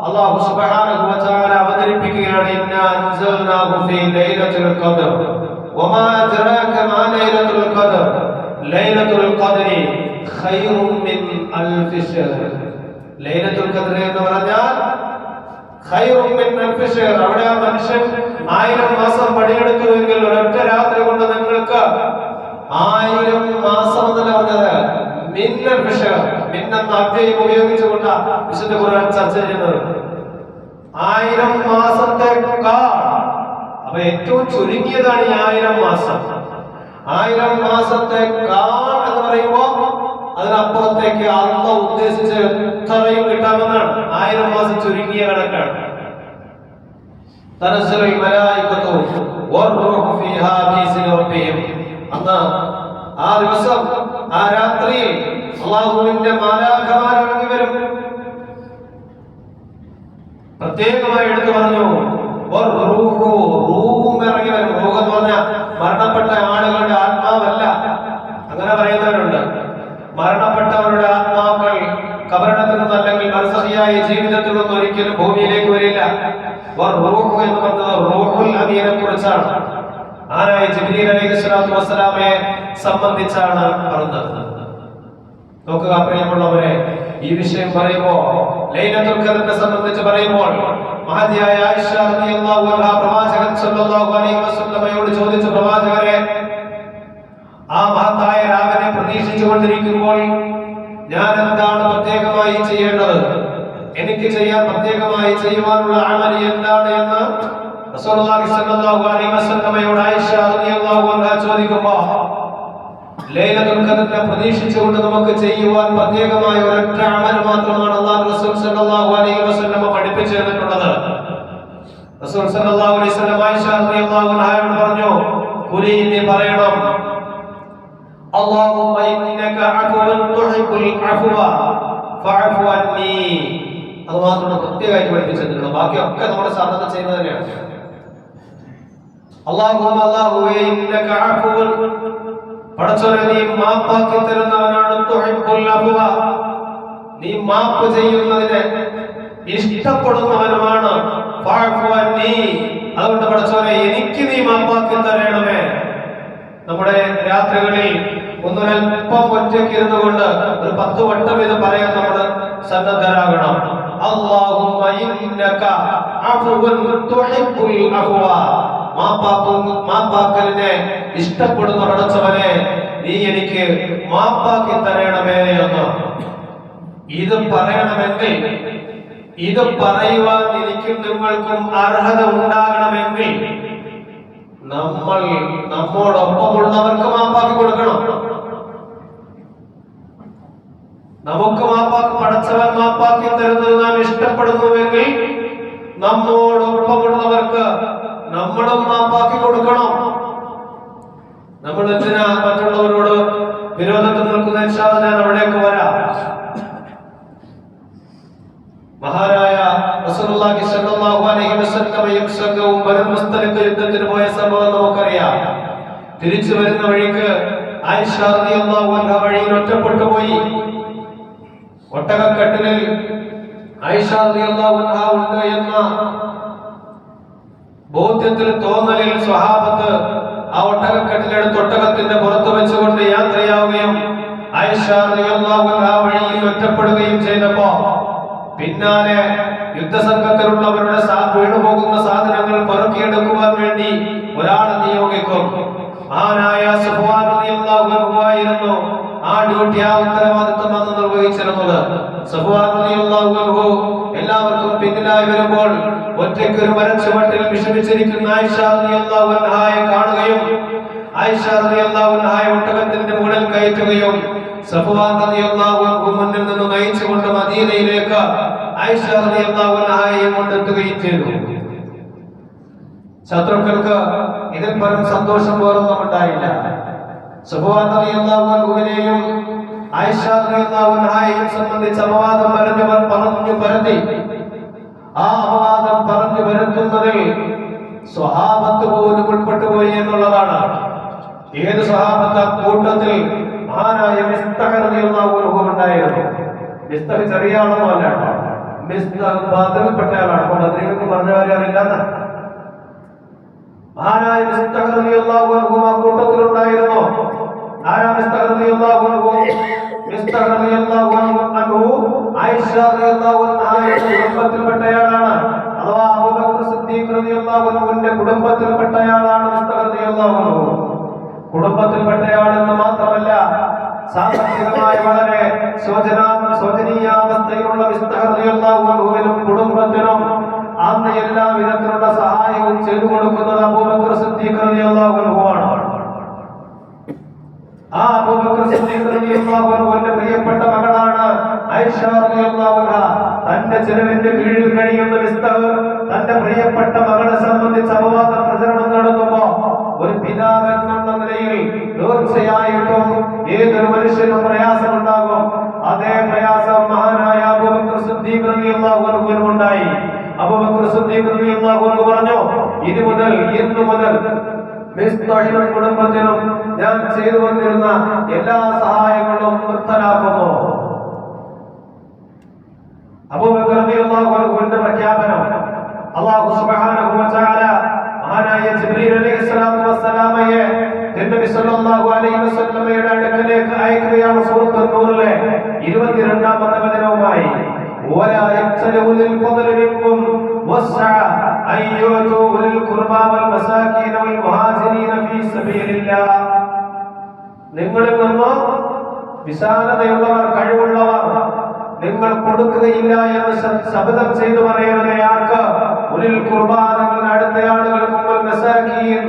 അല്ലാഹു സുബ്ഹാനഹു വ തആല അവതരിപ്പിക്കുകയാണ് ഇന്നാ അൻസൽനാഹു ഫീ ലൈലത്തുൽ ഖദ്ർ വമാ അദ്റാക മാ ലൈലത്തുൽ ഖദ്ർ ലൈലത്തുൽ ഖദ്രി ഖൈറും മിൻ അൽഫി ശഹർ. ലൈലത്തുൽ ഖദ്ർ എന്ന് പറഞ്ഞാൽ ഖൈറും മിൻ അൽഫി ശഹർ. അവിടെ ആ മനുഷ്യൻ 1000 മാസം പണിയെടുത്തുവെങ്കിൽ ഒരൊറ്റ രാത്രി കൊണ്ട് നിങ്ങൾക്ക് 1000 മാസം എന്നല്ല പറഞ്ഞത്, മിൻ അൽഫി ശഹർ. മിൻ എന്ന അധ്യായം ഉപയോഗിച്ചുകൊണ്ട് വിശുദ്ധ ഖുർആൻ ചർച്ച ചെയ്യുന്നത് 1000 മാസത്തേക്കാൾ. അപ്പൊ ഏറ്റവും ചുരുങ്ങിയതാണ് ഈ 1000 മാസം. 1000 മാസത്തേക്കാൾ എന്ന് പറയുമ്പോ അതിനപ്പുറത്തേക്ക് അല്ലാഹു ഉദ്ദേശിച്ച എത്രയും കിട്ടാമെന്നാണ്. 1000 മാസം ചുരുങ്ങിയ കണക്കാണ്. തനസ്സലുൽ മലായികതു വറൂഹു ഫീഹാ ബിഇസ്നി റബ്ബിഹിം. അന്ന് ആ ദിവസം ആ രാത്രിയിൽ അല്ലാഹുവിന്റെ മാലാഖമാർ ഇറങ്ങി വരും. പ്രത്യേകമായി എടുത്തു പറഞ്ഞു റൂഹും ഇറങ്ങി വരും. റൂഹ് എന്ന് പറഞ്ഞാൽ മരണപ്പെട്ട ആളുകളുടെ ആത്മാവല്ല, അങ്ങനെ പറയുന്നവരുണ്ട്. മരണപ്പെട്ടവരുടെ ആത്മാക്കൾ കബറിടത്തിൽ നിന്ന് അല്ലെങ്കിൽ ബർസഖിയായ ജീവിതത്തിൽ നിന്ന് ഒരിക്കലും ഭൂമിയിലേക്ക് വരില്ല. റൂഹ് എന്ന് പറഞ്ഞത് റൂഹുൽ അമീനെ കുറിച്ചാണ്. ആനായ ജിബ്രീൽ അലൈഹിസ്സലാത്തു വസ്സലാമയെ സംബന്ധിച്ചാണ് പറഞ്ഞത്. നോക്കുക പ്രിയമുള്ളവരെ, ഈ വിഷയം പറയുമ്പോൾ ലൈലത്തുൽ ഖദ്റിനെ സംബന്ധിച്ച് പറയുമ്പോൾ മഹദിയായ ആയിഷ റളിയല്ലാഹു അൻഹ പ്രവാചകൻ സല്ലല്ലാഹു അലൈഹി വസല്ലമയോട് ചോദിച്ചു, പ്രവാചകരെ, ആ മഹത്തായ രാവിനെ പ്രതീക്ഷിച്ചു കൊണ്ടിരിക്കുമ്പോൾ ഞാൻ എന്താണ് പ്രത്യേകമായി ചെയ്യേണ്ടത്? എനിക്ക് ചെയ്യാൻ പ്രത്യേകമായി ചെയ്യുവാനുള്ള അമൽ എന്താണ് എന്ന് റസൂലുള്ളാഹി സ്വല്ലല്ലാഹു അലൈഹി വസല്ലമയോട് ആയിഷ റളിയല്ലാഹു അൻഹ ചോദിക്കുമ്പോൾ ലൈലത്തുൽ ഖദ്റിനെ പ്രതീക്ഷിച്ചുകൊണ്ട് നമുക്ക് ചെയ്യുവാൻ പ്രത്യേകമായ ഒരൊറ്റ അമൽ മാത്രമാണ് അല്ലാഹു റസൂൽ സല്ലല്ലാഹു അലൈഹി വസല്ലമ പഠിപ്പിച്ചു തന്നിട്ടുള്ളത്. റസൂൽ സല്ലല്ലാഹു അലൈഹി വസല്ലം ആയിഷ റളിയല്ലാഹു അൻഹയോട് പറഞ്ഞു, കുലി, നീ പറയണം, അല്ലാഹുമ്മ ഇന്നക അഫ്വുൻ തുഹിബ്ബുൽ അഫ്വ ഫഅഫു അന്നി. അത് മാത്രമാണ് പ്രത്യേകമായിട്ട് പഠിപ്പിച്ചു തന്നിട്ടുള്ളത്. ബാക്കിയൊക്കെ നമ്മുടെ സാധാരണ ചെയ്യുന്നത് തന്നെയാണ്. അല്ലാഹുവേ ഇന്നക അഫ്വുൻ, പടച്ചോനെ നീ മാപ്പാക്കി തരുന്നവനാണ്. തുഹിബ്ബുൽ അഫ്വ, നീ മാപ്പ് ചെയ്യുന്നതിനെ ഇഷ്ടപ്പെടുന്നവനുമാണ്. ഫഅഫു അന്നി, അതുകൊണ്ട് പടച്ചോനെ എനിക്ക് നീ മാപ്പാക്കി തരണമേ. നമ്മുടെ രാത്രികളിൽ ഒന്നൊരൽപ്പം ഒറ്റയ്ക്ക് ഇരുന്നു കൊണ്ട് ഒരു 10 വട്ടം ഇത് പറയാൻ നമ്മൾ സന്നദ്ധരാകണം. അല്ലാഹുമ്മ ഇന്നക അഫ്വുൻ തുഹിബ്ബുൽ അഫ്വ, മാപ്പാക്കലിനെ ഇഷ്ടപ്പെടുന്ന പടച്ചവനെ നീ എനിക്ക് മാപ്പാക്കി തരണമേ എന്ന്. ഇത് പറയണമെങ്കിൽ, ഇത് പറയുവാൻ എനിക്കും നിങ്ങൾക്കും അർഹത ഉണ്ടാകണമെങ്കിൽ നമ്മൾ നമ്മോടൊപ്പമുള്ളവർക്ക് മാപ്പാക്കി കൊടുക്കണം. നമുക്ക് മാപ്പാക്കി പടച്ചവൻ മാപ്പാക്കി തരുന്നത് നാം ഇഷ്ടപ്പെടുന്നുവെങ്കിൽ നമ്മോടൊപ്പമുള്ളവർക്ക് നമ്മളും മാപ്പാക്കി കൊടുക്കണം. നമ്മൾ എന്തിനാ മറ്റുള്ളവരോട് വിരോധത്തിൽ നിൽക്കുന്ന? ഇൻഷാ അല്ലാഹ് ഞാൻ അവിടേക്ക് വരാം. മഹാനായ റസൂലുള്ളാഹി സ്വല്ലല്ലാഹു അലൈഹി വസല്ലമയും സംഘവും ബദർ മുസ്തലിഖ് യുദ്ധത്തിന് പോയ സംഭവം നമുക്കറിയാം. തിരിച്ചു വരുന്ന വഴിക്ക് ആയിഷ റളിയല്ലാഹു അൻഹ വഴിയിൽ ഒറ്റപ്പെട്ടു പോയി. ഒട്ടകക്കട്ടിലിൽ ആയിഷ റളിയല്ലാഹു അൻഹ ഉണ്ട് എന്ന ബോധ്യത്തിൽ, തോന്നലിൽ സ്വഹാബത്ത് ആ ഒട്ടകക്കട്ടിലെടുത്ത് ഒട്ടകത്തിന്റെ പുറത്ത് വെച്ചുകൊണ്ട് യാത്രയാവുകയും ആയിഷ റളിയല്ലാഹു അൻഹ വഴിയിൽ ഒറ്റപ്പെടുകയും ചെയ്തപ്പോ പിന്നാലെ യുദ്ധസംഘത്തിലുള്ളവരുടെ വീണുപോകുന്ന സാധനങ്ങൾ പെറുക്കിയെടുക്കുവാൻ വേണ്ടി ഒരാളെ നിയോഗിക്കും. മഹാനായ സുഫ്വാൻ റളിയല്ലാഹു അൻഹു ആയിരുന്നു ആ ഡ്യൂട്ടി, ആ ഉത്തരവാദിത്വം അന്ന് നിർവഹിച്ചിരുന്നത്. സുഫ്വാൻ റളിയല്ലാഹു അൻഹു എല്ലാവർക്കും പിന്നിലായി വരുമ്പോൾ ഒറ്റയ്ക്ക് ഒരു മരച്ചുവട്ടിൽ വിഷമിച്ചിരിക്കുന്ന ആയിഷ റളിയല്ലാഹു അൻഹയെ കാണുകയും ആയിഷ റളിയല്ലാഹു അൻഹയെ ഒട്ടകത്തിന്റെ മുകളിൽ കയറ്റുകയും സഫ്വാൻ റളിയല്ലാഹു അൻഹു മുന്നിൽ നിന്ന് നയിച്ചുകൊണ്ട് മദീനയിലേക്ക് ആയിഷ റളിയല്ലാഹു അൻഹയെ കൊണ്ടെത്തുകയും ചെയ്തു. ശത്രുക്കൾക്ക് ഇതിൽ പരം സന്തോഷം വേറൊന്നും ഉണ്ടായില്ല. സഫ്വാൻ റളിയല്ലാഹു അൻഹുവിനെയും ആയിഷ റളിയല്ലാഹു അൻഹയെയും സംബന്ധിച്ച് അപവാദം പറഞ്ഞു പരത്തി. ആ അപവാദം പറഞ്ഞു പരത്തുന്നതിൽ സ്വഹാബത്ത് പോലും ഉൾപ്പെട്ടുപോയി എന്നുള്ളതാണ്. ഏത് സ്വഹാബത്ത്? കൂട്ടത്തിൽ മഹാനായ മിസ്തഹ് റളിയല്ലാഹു അൻഹു ഉണ്ടായിരുന്നു. മിസ്തഹ് ചെറിയ ആളൊന്നുമല്ല. ബാത്തിൽപ്പെട്ടയാളാണ്. അപ്പൊ ബദരീങ്ങൾക്ക് പറഞ്ഞ കാര്യം അറിയില്ല. മഹാനായ മിസ്തഹ് റളിയല്ലാഹു അൻഹു ആ കൂട്ടത്തിലുണ്ടായിരുന്നു. ആരാ മിസ്തഹ് റളിയല്ലാഹു അൻഹു? മിസ്തഹ് റളിയല്ലാഹു അൻഹു ആയിഷ റളിയല്ലാഹു അൻഹയുടെ കുടുംബത്തിൽപ്പെട്ടയാളാണ്. അഥവാ അബൂബക്കർ സിദ്ദീഖ് റളിയല്ലാഹു അൻഹുവിന്റെ കുടുംബത്തിൽപ്പെട്ടയാളാണ് മിസ്തഹ് റളിയല്ലാഹു അൻഹു. കുടുംബത്തിൽപ്പെട്ടയാളെന്ന് മാത്രമല്ല, സാമ്പത്തികമായി വളരെ ശോചനീയാവസ്ഥയിലുള്ള മിസ്തഹ് റളിയല്ലാഹു അൻഹുവിനും കുടുംബത്തിനും അന്ന് എല്ലാ വിധത്തിലുള്ള സഹായവും ചെയ്തു കൊടുക്കുന്നത് അബൂബക്കർ സിദ്ദീഖ് റളിയല്ലാഹു അൻഹുവാണ്. ആ അബൂബക്കർ സിദ്ദീഖ് റളിയല്ലാഹു അൻഹുവിന്റെ പ്രിയപ്പെട്ട മകളാണ് ആയിഷ റളിയല്ലാഹു അൻഹ. തന്റെ ചെലവിന്റെ കീഴിൽ കഴിയുന്ന മിസ്തഹ് തന്റെ പ്രിയപ്പെട്ട മകളെ സംബന്ധിച്ച് അപവാദ പ്രചരണം നടത്തുമ്പോ ഒരു പിതാവ് എന്നുള്ള നിലയിൽ തീർച്ചയായിട്ടും ഏതൊരു മനുഷ്യനും പ്രയാസമുണ്ടാകും. അതേ പ്രയാസം മഹാനായ അബൂബക്കർ സിദ്ദീഖ് റളിയല്ലാഹു അൻഹുവിനും ഉണ്ടായി. അബൂബക്കർ സിദ്ദീഖ് റളിയല്ലാഹു അൻഹു പറഞ്ഞു, ഇന്നു മുതൽ മിസ്തഹിനും കുടുംബത്തിനും ഞാൻ ചെയ്തു വന്നിരുന്ന എല്ലാ സഹായങ്ങളും നിർത്തലാക്കുന്നു. അബൂബക്കർ റളിയല്ലാഹു അൻഹുവിന്റെ പ്രഖ്യാപനം അല്ലാഹു സുബ്ഹാനഹു വ തആല മഹാനായ ജിബ്രീൽ അലൈഹിസ്സലാത്തു വസ്സലാമയെ നബി സല്ലല്ലാഹു അലൈഹി വസല്ലമയുടെ അടുക്കലേക്ക് അയക്കുകയാണ്. സൂറത്തുൽ നൂറിലെ 22ാമത്തെ വചനവുമായി ولا يبتلوا للفضل منكم والسعة أن يؤتوا أولي القربى والمساكين والمهاجرين في سبيل الله. നിങ്ങളിൽ നിന്ന് വിശാലതയുള്ളവർ, കഴിവുള്ളവർ നിങ്ങൾ കൊടുക്കുകയില്ല എന്ന് ശപഥം ചെയ്തു പറയരുതേ. ആർക്ക്? ഉലിൽ ഖുർബാ, നിങ്ങളുടെ അടുത്ത ആളുകൾക്കും, വൽ മസാകീൻ,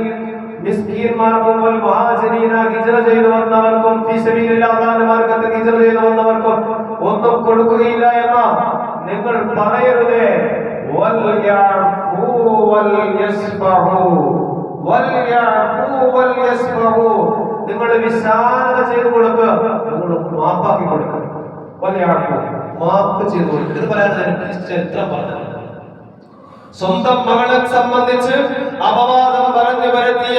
മിസ്കീന്മാർക്കും, വൽ മുഹാജിരീന, ഹിജ്റ ചെയ്തു വന്നവർക്കും, ഫീ സബീലില്ലാഹ്, അല്ലാഹുവിന്റെ മാർഗ്ഗത്തിൽ ഹിജ്റ ചെയ്തു വന്നവർക്കും ഒന്നും കൊടുക്കുകയില്ല എന്ന് നിങ്ങൾ പറയരുതേ. വൽ യഅഫൂ വൽ യസ്ഫഹൂ, വൽ യഅഫൂ വൽ യസ്ഫഹൂ, നിങ്ങൾ വിശാലത ചെയ്തു കൊടുക്കുക, നിങ്ങൾ മാപ്പാക്കി കൊടുക്കുക. വൽ യഅഫൂ, മാപ്പ് ചെയ്തു കൊടുക്കുക. ഇത് പറയാൻ ചരിത്രം പറഞ്ഞു. സ്വന്തം മകളെ സംബന്ധിച്ച് അപവാദം പറഞ്ഞു വരുത്തിയ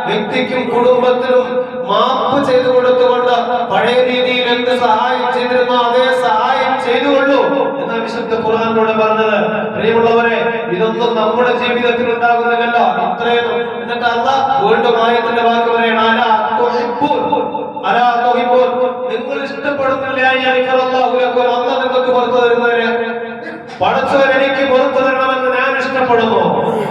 വ്യക്തിക്കും കുടുംബത്തിനും മാപ്പ് ചെയ്തു കൊടുത്തുകൊണ്ട് പഴയ രീതിയിൽ എന്ത് സഹായം ചെയ്തിരുന്നോ അതേ സഹായം ചെയ്തുകൊള്ളൂ എന്ന വിശുദ്ധ ഖുർആനിലൂടെ പറഞ്ഞത്. പ്രിയമുള്ളവരെ, ഇതൊന്നും നമ്മുടെ ജീവിതത്തിൽ ഉണ്ടാകുന്നില്ലല്ലോ. ഇത്രയും എന്നിട്ട് അല്ലാഹ് വീണ്ടും ആയത്തിന്റെ വാക്ക് പറയണം, അലാ തുഹിബ്ബൂൻ, അലാ തുഹിബ്ബൂൻ, നിങ്ങൾ ഇഷ്ടപ്പെടുന്നില്ല അല്ലാഹു ലക്കും, അല്ലാഹ് നിങ്ങൾക്ക് പുറത്തു തരുന്നവരെ പടച്ചവൻ എനിക്ക് പുറത്തു തരണമെന്ന് ഞാൻ ഇഷ്ടപ്പെടുന്നു.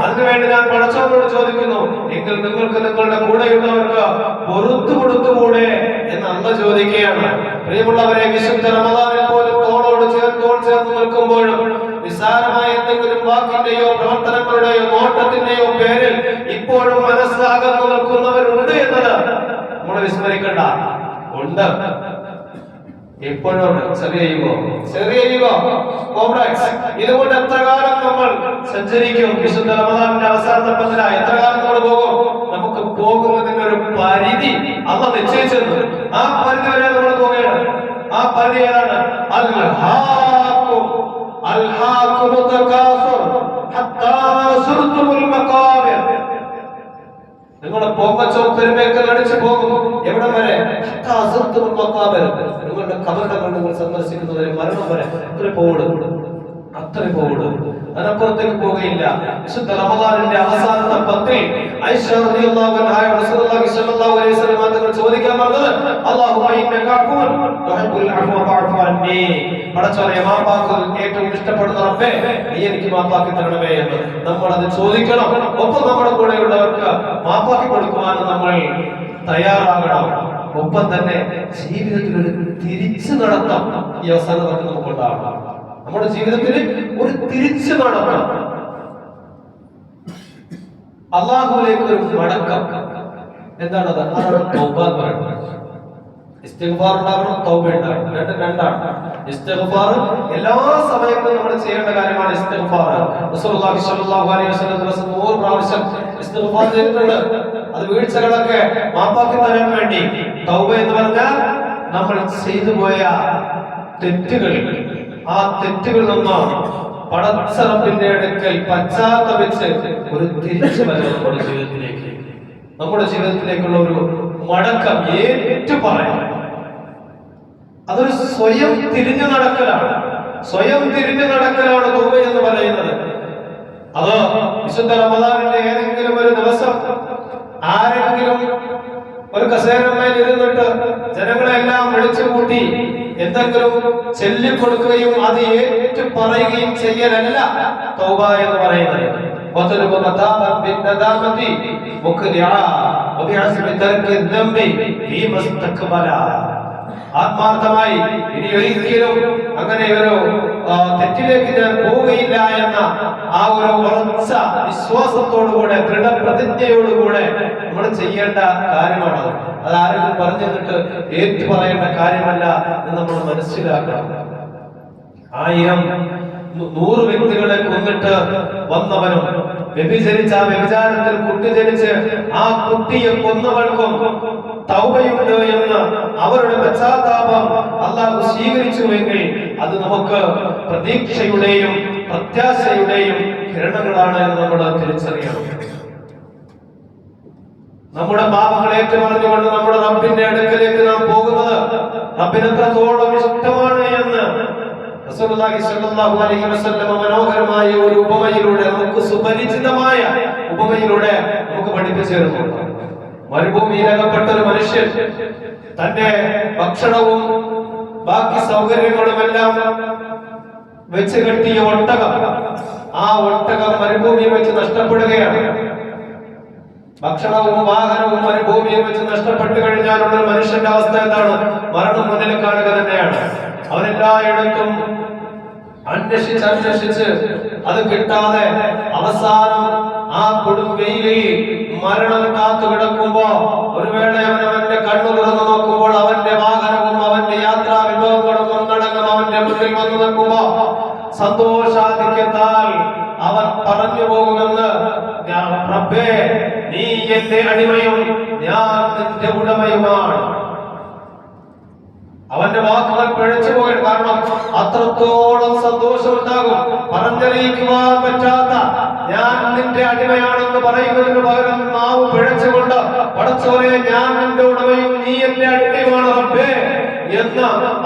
അതിനുവേണ്ടി ഞാൻ പടച്ചവനോട് ചോദിക്കുന്നു, എങ്കിൽ നിങ്ങൾക്ക് നിങ്ങളുടെ കൂടെയുള്ളവർക്ക് പുറത്തു കൊടുത്തുകൂടെ എന്ന് അല്ലാഹ് ചോദിക്കുകയാണ്. പ്രിയമുള്ളവരെ, വിശുദ്ധ റമദാനിൽ പോലും തോൾ ചേർന്ന് നിൽക്കുമ്പോഴും നിസ്സാരമായ എന്തെങ്കിലും വാക്കിന്റെയോ പ്രവർത്തനങ്ങളുടെയോ നോട്ടത്തിന്റെയോ പേരിൽ ഇപ്പോഴും മനസ്സിലാകുന്നു നിൽക്കുന്നവരുണ്ട് എന്നത് നമ്മൾ വിസ്മരിക്കണ്ട. ഉണ്ട്, എപ്പോഴും ചെറിയ ഈഗോ കോംപ്ലക്സ്. ഇതുകൊണ്ട് എത്ര കാലം നമ്മൾ സഞ്ചരിക്കും? വിശുദ്ധ റമദാനിന്റെ അവസാനത്തെ പത്തിലായി എത്ര കാലം നമ്മൾ പോകും? നമുക്ക് പോകുന്നതിന് ഒരു പരിധി അല്ലാഹ് നിശ്ചയിച്ചിരുന്നു. ആ പരിധി വരെ നമ്മൾ പോവുകയാണ്. ആ പരിധി ഏതാണ്? അൽഹാകുമു തകാസുർ ഹത്താ സുർതുൽ മഖാബിർ. നിങ്ങളുടെ പോക്കച്ചവും പെരുമയൊക്കെ അടിച്ചു പോകും. എവിടെ വരെ? നിങ്ങളുടെ ഖബറിടങ്ങൾ നിങ്ങൾ സന്ദർശിക്കുന്നവരെ, മരണം വരെ അത്ര പോവുള്ളൂ, അതിനപ്പുറത്തേക്ക് പോവുകയില്ല. വിശുദ്ധ റമദാനിന്റെ അവസാനത്തെ പത്തിൽ ആയിഷ റളിയല്ലാഹു അൻഹ റസൂലുള്ളാഹി സ്വല്ലല്ലാഹു അലൈഹി വസല്ലം തങ്ങൾ ചോദിക്കാൻ പറഞ്ഞത്, അല്ലാഹുമ്മ ഇന്നക അഫൂൻ തുഹിബ്ബുൽ അഫ്വ ഫഅഫു അന്നി, പടച്ചവനെ മാപ്പാക്കാൻ ഏറ്റവും ഇഷ്ടപ്പെടുന്ന റബ്ബേ, നീ എനിക്ക് മാപ്പാക്കി തരണമേ എന്ന് നമ്മൾ അത് ചോദിക്കണം. ഒപ്പം നമ്മുടെ കൂടെയുള്ളവർക്ക് മാപ്പാക്കി കൊടുക്കുവാനും നമ്മൾ തയ്യാറാകണം. ഒപ്പം തന്നെ ജീവിതത്തിൽ ഒരു തിരിച്ചു നടത്തം ഈ അവസാന വർഷം നമുക്കുണ്ടാകണം. നമ്മുടെ ജീവിതത്തിൽ ഒരു തിരിച്ചു നടത്തം, അല്ലാഹുവിലേക്ക് ഒരു മടക്കം. എന്താണത്? അതാണ് തൗബ എന്ന് പറയുന്നത്. ഇസ്തിഗ്ഫാർ ഉണ്ടാകണം, തൗബ ഉണ്ടാകണം. രണ്ടാണ്. ഇസ്തിഗ്ഫാർ എല്ലാ സമയത്തും നമ്മൾ ചെയ്യേണ്ട കാര്യമാണ്. ഇസ്തിഗ്ഫാർ റസൂലുള്ളാഹി സ്വല്ലല്ലാഹു അലൈഹി വസല്ലം ദിവസം 100 പ്രാവശ്യം ഇസ്തിഗ്ഫാർ ചെയ്തിട്ടുണ്ട്. അത് വീഴ്ചകളൊക്കെ മാപ്പാക്കി തരാൻ വേണ്ടി. തൗബ എന്ന് പറഞ്ഞാൽ നമ്മൾ ചെയ്തു പോയ തെറ്റുകൾ, ആ തെറ്റുകളിൽ നിന്ന് പടച്ച റബ്ബിന്റെ അടുക്കൽ പശ്ചാത്തപിച്ച് ഒരു തിരിച്ചു വരവ് നമ്മുടെ ജീവിതത്തിലേക്കുള്ള ഒരു മടക്കം ഏറ്റു പറയാം. അതൊരു സ്വയം തിരിഞ്ഞു നടക്കലാണ്. സ്വയം തിരിഞ്ഞു നടക്കലാണ് തൗബ എന്ന് പറയുന്നത്. അത് വിശുദ്ധ റമദാനിന്റെ ഏതെങ്കിലും ഒരു ദിവസം ആരെങ്കിലും ഒരു കസേരമേൽ ഇരുന്നിട്ട് ജനങ്ങളെല്ലാം വിളിച്ചു കൂട്ടി എന്തെങ്കിലും ചൊല്ലിക്കൊടുക്കുകയും അത് ഏറ്റു പറയുകയും ചെയ്യലല്ല തൗബ എന്ന് പറയുന്നത്. ആത്മാർത്ഥമായി ഇനി ഒരിക്കലും അങ്ങനെ ഒരു തെറ്റിലേക്ക് ഞാൻ പോവുകയില്ല എന്ന ആ ഒരു ഉറച്ച വിശ്വാസത്തോടുകൂടെ ദൃഢപ്രതിജ്ഞയോടുകൂടെ നമ്മൾ ചെയ്യേണ്ട കാര്യമാണ്. അത് ആരെങ്കിലും പറഞ്ഞു തന്നിട്ട് ഏറ്റു പറയേണ്ട കാര്യമല്ല എന്ന് നമ്മൾ മനസ്സിലാക്കണം. 100 വ്യക്തികളെ കൊന്നിട്ട് വന്നവനും വ്യഭിചരിച്ച ആ വ്യഭിചാരത്തിൽ കുട്ടി ജനിച്ച് ആ കുട്ടിയെ കൊന്നവൾക്കും തൗബയുണ്ട് എന്ന് അവരുടെ പശ്ചാത്താപം അല്ലാഹു സ്വീകരിച്ചുവെങ്കിൽ അത് നമുക്ക് പ്രതീക്ഷയുടെയും പ്രത്യാശയുടെയും കിരണങ്ങളാണ് എന്ന് നമ്മൾ തിരിച്ചറിയണം. നമ്മുടെ പാപങ്ങൾ ഏറ്റുപറഞ്ഞുകൊണ്ട് നമ്മുടെ റബ്ബിന്റെ അടുക്കലേക്ക് നാം പോകുന്നത് റബ്ബിന് എത്രത്തോളം ഇഷ്ടമാണ് എന്ന് റസൂലുള്ളാഹി സ്വല്ലല്ലാഹു അലൈഹി വസല്ലം മനോഹരമായ ഒരു ഉപമയിലൂടെ, നമുക്ക് സുപരിചിതമായ ഉപമയിലൂടെ നമുക്ക് പഠിപ്പിച്ചു തരുന്നുണ്ട്. മരുഭൂമിയിൽ അകപ്പെട്ട ഒരു മനുഷ്യൻ തന്റെ ഭക്ഷണവും ബാക്കി സൗകര്യങ്ങളും എല്ലാം വെച്ച് കെട്ടിയ ഒട്ടകം, ആ ഒട്ടകം മരുഭൂമിയിൽ വെച്ച് നഷ്ടപ്പെടുകയാണ്. ഭക്ഷണവും വാഹനവും മരുഭൂമിയിൽ വെച്ച് നഷ്ടപ്പെട്ടു കഴിഞ്ഞാലുള്ള ഒരു മനുഷ്യന്റെ അവസ്ഥ എന്താണ്? മരണം മുന്നിൽ കാണുക തന്നെയാണ്. അവരെല്ലായിടത്തും അന്വേഷിച്ച് അത് കിട്ടാതെ അവസാനം ആ കൊടും വെയിലിൽ മരണം കാത്തു കിടക്കുമ്പോ ഒരു വേള അവന്റെ കണ്ണു തുറന്നു നോക്കുമ്പോൾ അവന്റെ വാഹനവും അവന്റെ യാത്രാ വിഭവങ്ങളും ഒന്നടങ്കം അവന്റെ മുന്നിൽ വന്നു നിൽക്കുമ്പോ സന്തോഷാധിക്യത്താൽ അവൻ പറഞ്ഞു പോകുമെന്ന്, റബ്ബേ നീ എന്റെ അടിമയും ഞാൻ നിന്റെ ഉടമയുമാണ്. അവന്റെ വാക്കുകൾ പിഴച്ചു പോയി. കാരണം അത്രത്തോളം സന്തോഷം ഉണ്ടാകും. പറഞ്ഞറിയിക്കുവാൻ പറ്റാത്ത ഞാൻ നിന്റെ അടിമയാണെന്ന് പറയുന്നതിന് പകരം നാവ് പിഴച്ചുകൊണ്ട് പടച്ചോനെ ഞാൻ നിന്റെ ഉടമയും നീ എന്റെ അടിമയുമാണ് റബ്ബേ എന്ന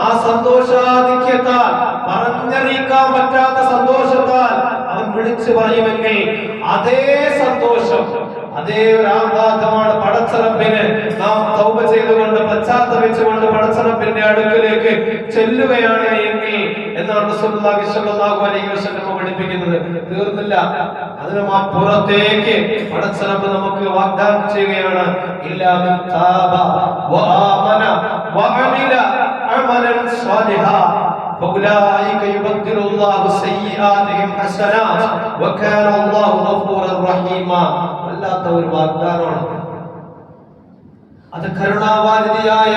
ആ സന്തോഷാധിക്യത്താൽ, പറഞ്ഞറിയിക്കാൻ പറ്റാത്ത സന്തോഷത്താൽ അവൻ വിളിച്ചു പറയുമെങ്കിൽ അതേ സന്തോഷം, അതേ ഒരു ആഹ്ലാദമാണ് പടച്ചറപ്പിന് നാം തൗബ ചെയ്തുകൊണ്ട് പശ്ചാത്തപിച്ചുകൊണ്ട് പടച്ചറപ്പിന്റെ അടുക്കിലേക്ക് ചെല്ലുകയാണ് എങ്കിൽ എന്നാണ് റസൂലുള്ളാഹി സ്വല്ലല്ലാഹു അലൈഹി വസല്ലം പഠിപ്പിക്കുന്നത്. തീർന്നില്ല, അതിനും അപ്പുറത്തേക്ക് പടച്ചറപ്പ് നമുക്ക് വാഗ്ദാനം ചെയ്യുകയാണ്. ഇല്ലാ മൻ താബ വആമന വഅമില അമലൻ സ്വാലിഹാ فأولئك يبدل الله سيئاتهم حسنات وكان الله غفورا رحيما. വല്ലാത്ത ഒരു വാഗ്ദാനമാണ് അത്. കരുണാവാരിധിയായ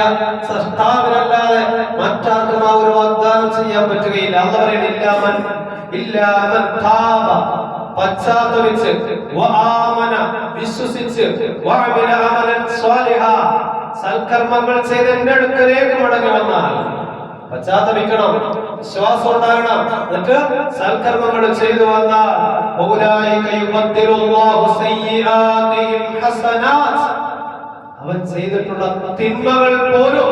സൃഷ്ടാവിനല്ലാതെ മറ്റാർക്കും ആ ഒരു വാഗ്ദാനം ചെയ്യാൻ പറ്റുകയില്ല. അല്ലാഹു പറയുന്നു ഇല്ലാമൻ താബ, പശ്ചാത്തപിച്ച്, വആമന, വിശ്വസിച്ച്, വഅമില അമലൻ സ്വാലിഹാ, സൽക്കർമ്മങ്ങൾ ചെയ്ത് എന്റെ അടുക്കലേക്ക് മടങ്ങി വന്നാൽ, പശ്ചാത്തപിക്കണം, വിശ്വാസം ഉണ്ടാകണം, എന്നിട്ട് സൽക്കർമ്മങ്ങൾ ചെയ്തു വന്നാൽ അവൻ ചെയ്തിട്ടുള്ള തിന്മകൾ പോലും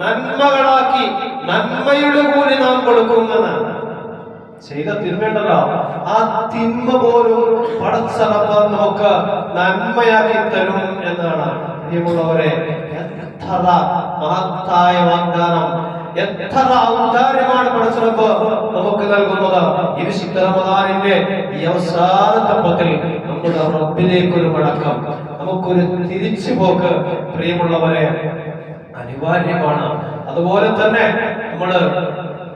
നന്മകളാക്കി നന്മയുടെ കൂലി നാം കൊടുക്കുമെന്നാണ്. ചെയ്ത തിന്മയുണ്ടല്ലോ, ആ തിന്മ പോലും പടച്ചറപ്പ് നമുക്ക് നന്മയാക്കി തരും എന്നാണ്. പ്രിയമുള്ളവരെ, എത്ര മഹത്തായ വാഗ്ദാനം, എത്ര ഔദാര്യമാണ് പടച്ചറപ്പ് നമുക്ക് നൽകുന്നത്. ഈ വിശുദ്ധ റമദാനിന്റെ ഈ അവസാനത്തെ പത്തിൽ നമ്മുടെ റബ്ബിലേക്കൊരു മടക്കം, നമുക്കൊരു തിരിച്ചുപോക്ക് പ്രിയമുള്ളവരെ അനിവാര്യമാണ്. അതുപോലെ തന്നെ നമ്മൾ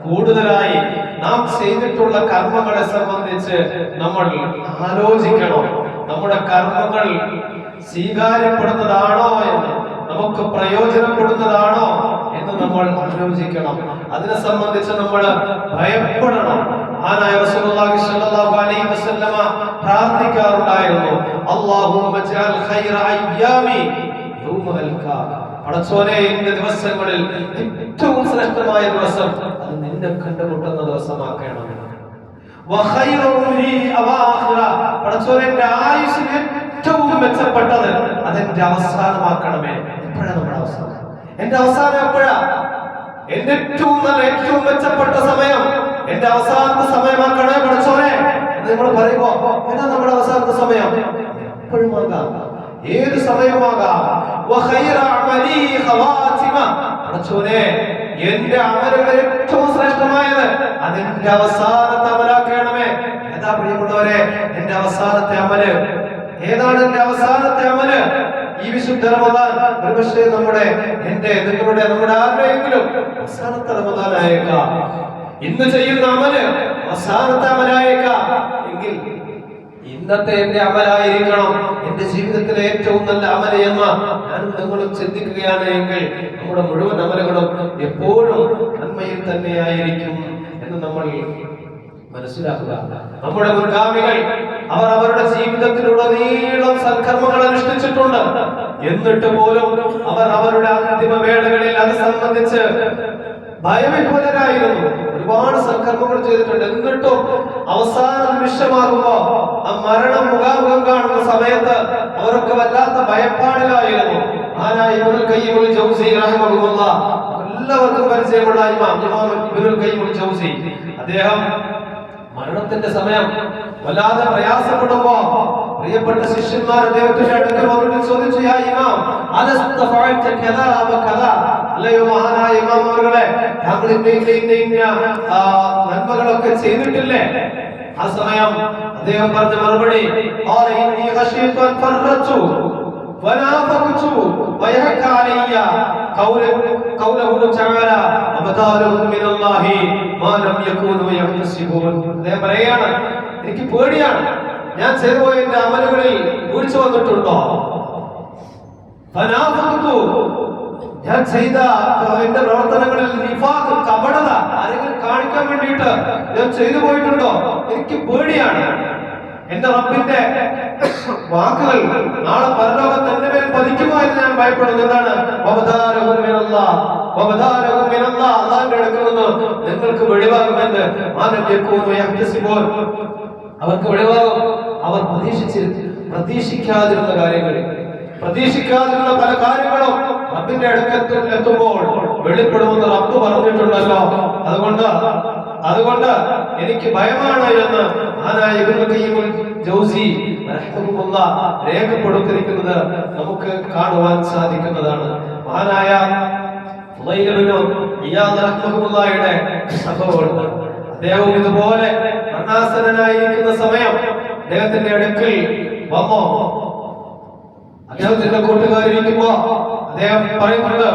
കൂടുതലായി നാം ചെയ്തിട്ടുള്ള കർമ്മങ്ങളെ സംബന്ധിച്ച് നമ്മൾ ആലോചിക്കണം. നമ്മുടെ കർമ്മങ്ങൾ സ്വീകാര്യപ്പെടുന്നതാണോ എന്ന്, നമുക്ക് പ്രയോജനപ്പെടുന്നതാണോ എന്ന് നമ്മൾ ആലോചിക്കണം. അതിനെ സംബന്ധിച്ച് നമ്മൾ ഭയപ്പെടണം. ആനായ റസൂലുള്ളാഹി സ്വല്ലല്ലാഹു അലൈഹി വസല്ലമ പ്രാർത്ഥിക്കാറുണ്ടായിരുന്നു, അല്ലാഹുമ്മ ജഅൽ ഖൈറ അയ്യാമി യൗമൽ ഖിയാമ. പടച്ചോനെ, എന്റെ ദിവസങ്ങളിൽ ഏറ്റവും ശ്രേഷ്ഠമായ ദിവസം അത് നിന്നെ കണ്ടുമുട്ടുന്ന ദിവസമാക്കണം. പടച്ചോനെ, എന്റെ ആയുസ്സിൽ ഏറ്റവും മെച്ചപ്പെട്ടത് അതെന്റെ അവസാനമാക്കണമേ. എപ്പോഴാണ് നമ്മുടെ അവസാനം? എന്റെ അവസാനം എപ്പോഴാ? എന്റെ ഏറ്റവും നല്ല, ഏറ്റവും മെച്ചപ്പെട്ട സമയം എന്റെ അവസാനത്തെ സമയമാക്കണേ പഠിച്ചോനെ എന്ന് നമ്മൾ പറയുമ്പോ ഏതാ നമ്മുടെ അവസാനത്തെ സമയം? എപ്പോഴുമാകാം, ഏത് സമയമാകാം. പഠിച്ചോനെ എന്റെ അമലുകൾ ഏറ്റവും ശ്രേഷ്ഠമായത് അതെന്റെ അവസാനത്തെ അമലാക്കണമേ. ഏതാ പ്രിയമുള്ളവരെ എന്റെ അവസാനത്തെ അമല്? ഏതാണ് എന്റെ അവസാനത്തെ അമല്? ഈ വിശുദ്ധ റമദാൻ ഒരുപക്ഷെ നമ്മുടെ ആരുടെയെങ്കിലും അവസാനത്തെ റമദാനായേക്കാം. ഇന്ന് ചെയ്യുന്ന അമല് അവസാനത്തെ അമലായേക്കാം. എങ്കിൽ ഇന്നത്തെ എന്റെ അമലായിരിക്കണം എന്റെ ജീവിതത്തിലെ ഏറ്റവും നല്ല അമല് എന്ന് ഞാനും നിങ്ങളും ചിന്തിക്കുകയാണ് എങ്കിൽ നമ്മുടെ മുഴുവൻ അമലുകളും എപ്പോഴും നന്മയിൽ തന്നെയായിരിക്കും എന്ന് നമ്മൾ മനസ്സിലാക്കുക. നമ്മുടെ മുൻഗാമികൾ അവർ അവരുടെ ജീവിതത്തിലുടനീളം സൽക്കർമ്മങ്ങൾ അനുഷ്ഠിച്ചിട്ടുണ്ട്. എന്നിട്ട് പോലും അവർ അവരുടെ അന്തിമ വേളകളിൽ അത് സംബന്ധിച്ച് ഭയവിഹ്വലരായിരുന്നു. ഒരുപാട് സൽക്കർമ്മങ്ങൾ ചെയ്തിട്ടുണ്ട്. എന്നിട്ടും അവസാന നിമിഷമാകുമ്പോ ആ മരണം മുഖാമുഖം കാണുന്ന സമയത്ത് അവരൊക്കെ വല്ലാത്ത ഭയപ്പാടിലായിരുന്നു. ഇബ്നുൽ ഖയ്യിമുൽ ജൗസി റഹിമഹുല്ലാഹ് എല്ലാവർക്കും പരിചയമുള്ള ഇമാം ഇബ്നുൽ ഖയ്യിമുൽ ജൗസി, അദ്ദേഹം മരണത്തിന്റെ സമയം വല്ലാതെ പ്രയാസപ്പെടുമ്പോ പ്രിയപ്പെട്ട ശിഷ്യന്മാർ അദ്ദേഹത്തിന്റെ അടുക്കൽ വന്നിട്ട് ചോദിച്ചു, യാ ഇമാം അലസ്ത ഫഅൽത കദാ വകദാ, അല്ലയോ മഹാനായ ഇമാം അവர்களെ, താങ്കൾ ഇന്ന നന്മകളൊക്കെ ചെയ്തിട്ടില്ലേ? ആ സമയം അദ്ദേഹം പറഞ്ഞ മറുപടി ഖാല ഇന്നി ഖശീതു അൻ ഫറത്തു വനാഫഖതു വയഹക അലയ്യ ഖൗലുഹു തആല വബദാലഹും മിനല്ലാഹി മാ ലം യകൂനു യഹ്തസിബൂൻ. അദ്ദേഹം പറയാണ്, എനിക്ക് പേടിയാണ്, ഞാൻ ചെയ്തു പോയ എന്റെ അമലുകളിൽ വീഴ്ച വന്നിട്ടുണ്ടോ? ഫനാഫഖതു, ഞാൻ ചെയ്ത എന്റെ പ്രവർത്തനങ്ങളിൽ നിഫാഖ്, കപടത ആരെങ്കിലും കാണിക്കാൻ വേണ്ടിയിട്ട് ഞാൻ ചെയ്തു പോയിട്ടുണ്ടോ? എനിക്ക് പേടിയാണ്. എന്റെ റബ്ബിന്റെ വാക്കുകൾ നാളെ പരലോകത്ത് എന്റെ മേൽ പതിക്കുമോ എന്ന് ഞാൻ ഭയപ്പെടുന്നു. എന്താണ്? അല്ലാഹുവിന്റെ അടുക്കൽ നിന്ന് നിങ്ങൾക്ക് വെളിവാകുമെന്ന് അവർക്ക് വെളിവാകും. അവർ പ്രതീക്ഷിക്കാതിരുന്ന കാര്യങ്ങൾ, പ്രതീക്ഷിക്കാതിരുന്ന പല കാര്യങ്ങളും റബ്ബിന്റെ അടുക്കൽ എത്തുമ്പോൾ വെളിപ്പെടുമെന്ന് റബ്ബ് പറഞ്ഞിട്ടുണ്ടല്ലോ. അതുകൊണ്ട് എനിക്ക് ഭയമാണ് എന്ന് മഹാനായ ഇബ്നുൽ ഖയ്യിമുൽ ജൗസി റഹിമഹുല്ലാഹ് രേഖപ്പെടുത്തിയിരിക്കുന്നത് നമുക്ക് കാണുവാൻ സാധിക്കുന്നതാണ്. മഹാനായ ഫുളൈൽ ഇബ്നു ഇയാദ് റഹിമഹുല്ലാഹയുടെ സംഭവമുണ്ട്. അദ്ദേഹം ഇതുപോലെ മരണാസന്നനായിരിക്കുന്ന സമയം അദ്ദേഹത്തിന്റെ അടുക്കൽ വന്നു. അദ്ദേഹത്തിന്റെ കൂട്ടുകാരിരിക്കുമ്പോ അദ്ദേഹം പറയുന്നുണ്ട്,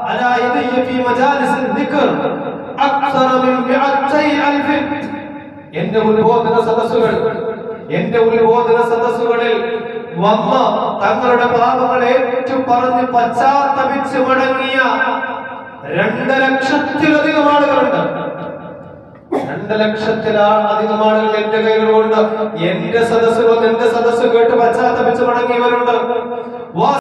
അലാ യദയ്യ ഫീ മജാലിസ് ദിക്ർ അക്സറ മിൻ 200,000. എന്റെ ഉത്ബോധന സദസ്സുകളിൽ വന്ന് തങ്ങളുടെ പാപങ്ങൾ ഏറ്റുപറഞ്ഞ് പശ്ചാത്തപിച്ച് മടങ്ങിയ 2,00,000-ലധികം ആളുകളുണ്ട്. 2,00,000-ലധികം ആളുകൾ എന്റെ കൈകൾ കൊണ്ട് എന്റെ സദസ്സ് കേട്ട് പശ്ചാത്തപിച്ച് മടങ്ങിയവരുണ്ട്.